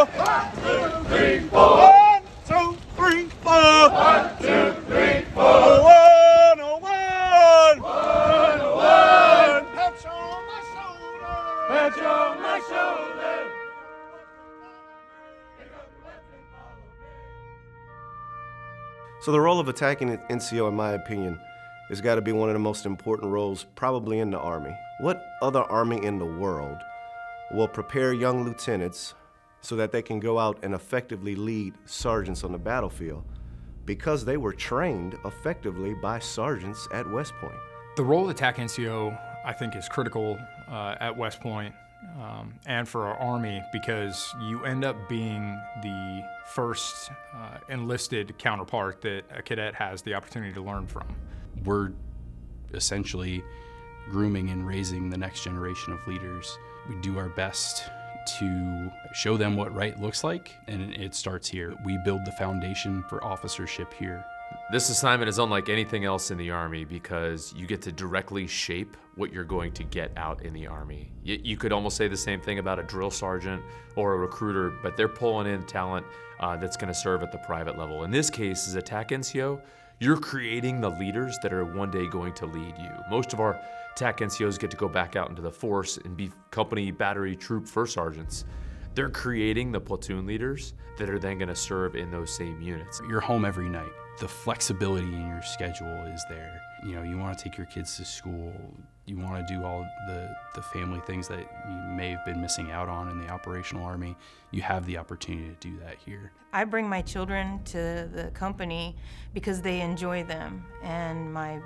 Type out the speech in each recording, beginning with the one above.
1, 2, 3, 4. 1, 2, 3, 4. 1, 2, 3, 4. 101. 101. Pat you on my shoulder. Pat you on my shoulder. So the role of attacking an NCO, in my opinion, has got to be one of the most important roles probably in the Army. What other Army in the world will prepare young lieutenants so that they can go out and effectively lead sergeants on the battlefield because they were trained effectively by sergeants at West Point? The role of the TAC NCO, I think, is critical at West Point and for our Army, because you end up being the first enlisted counterpart that a cadet has the opportunity to learn from. We're essentially grooming and raising the next generation of leaders. We do our best to show them what right looks like, and it starts here. We build the foundation for officership here. This assignment is unlike anything else in the Army because you get to directly shape what you're going to get out in the Army. You could almost say the same thing about a drill sergeant or a recruiter, but they're pulling in talent that's going to serve at the private level. In this case, as a TAC NCO, you're creating the leaders that are one day going to lead you. Most of our TAC NCOs get to go back out into the force and be company, battery, troop first sergeants. They're creating the platoon leaders that are then going to serve in those same units. You're home every night. The flexibility in your schedule is there. You know, you want to take your kids to school. You want to do all the family things that you may have been missing out on in the operational Army. You have the opportunity to do that here. I bring my children to the company because they enjoy them, and my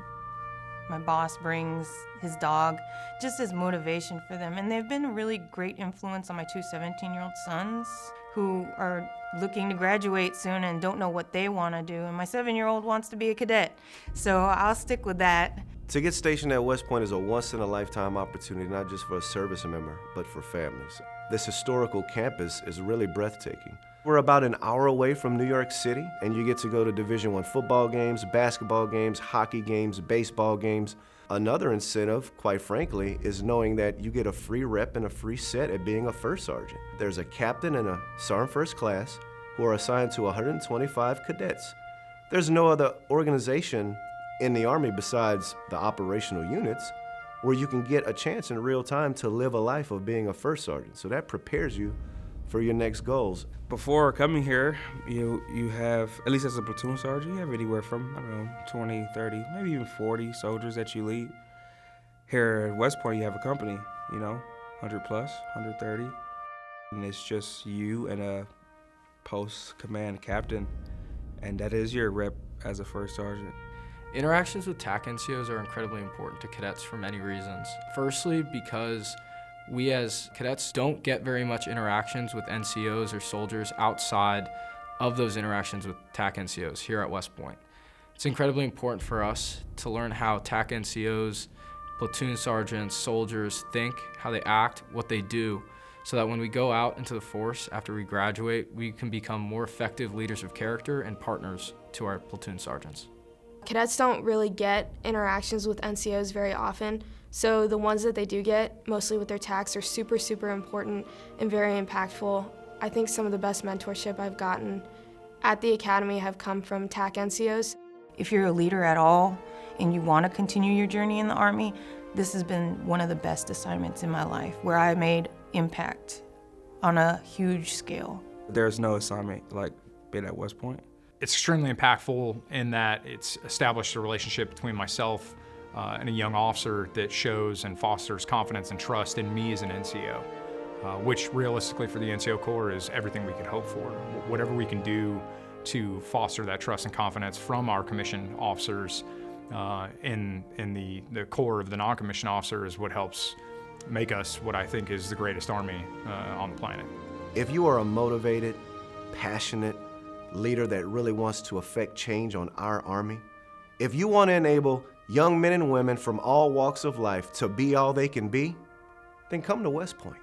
boss brings his dog just as motivation for them. And they've been a really great influence on my two 17-year-old sons who are looking to graduate soon and don't know what they want to do. And my 7-year-old wants to be a cadet. So I'll stick with that. To get stationed at West Point is a once-in-a-lifetime opportunity, not just for a service member, but for families. This historical campus is really breathtaking. We're about an hour away from New York City, and you get to go to Division I football games, basketball games, hockey games, baseball games. Another incentive, quite frankly, is knowing that you get a free rep and a free set at being a first sergeant. There's a captain and a sergeant first class who are assigned to 125 cadets. There's no other organization in the Army besides the operational units where you can get a chance in real time to live a life of being a first sergeant. So that prepares you for your next goals. Before coming here, you have, at least as a platoon sergeant, you have anywhere from, 20, 30, maybe even 40 soldiers that you lead. Here at West Point, you have a company, 100 plus, 130. And it's just you and a post-command captain, and that is your rep as a first sergeant. Interactions with TAC NCOs are incredibly important to cadets for many reasons. Firstly, because we as cadets don't get very much interactions with NCOs or soldiers outside of those interactions with TAC NCOs here at West Point. It's incredibly important for us to learn how TAC NCOs, platoon sergeants, soldiers think, how they act, what they do, so that when we go out into the force after we graduate, we can become more effective leaders of character and partners to our platoon sergeants. Cadets don't really get interactions with NCOs very often, so the ones that they do get, mostly with their TACs, are super, super important and very impactful. I think some of the best mentorship I've gotten at the academy have come from TAC NCOs. If you're a leader at all and you want to continue your journey in the Army, this has been one of the best assignments in my life where I made impact on a huge scale. There's no assignment like being at West Point. It's extremely impactful in that it's established a relationship between myself and a young officer that shows and fosters confidence and trust in me as an NCO, which realistically for the NCO Corps is everything we could hope for. Whatever we can do to foster that trust and confidence from our commissioned officers in the core of the non-commissioned officer is what helps make us what I think is the greatest Army on the planet. If you are a motivated, passionate leader that really wants to affect change on our Army, if you want to enable young men and women from all walks of life to be all they can be, then come to West Point.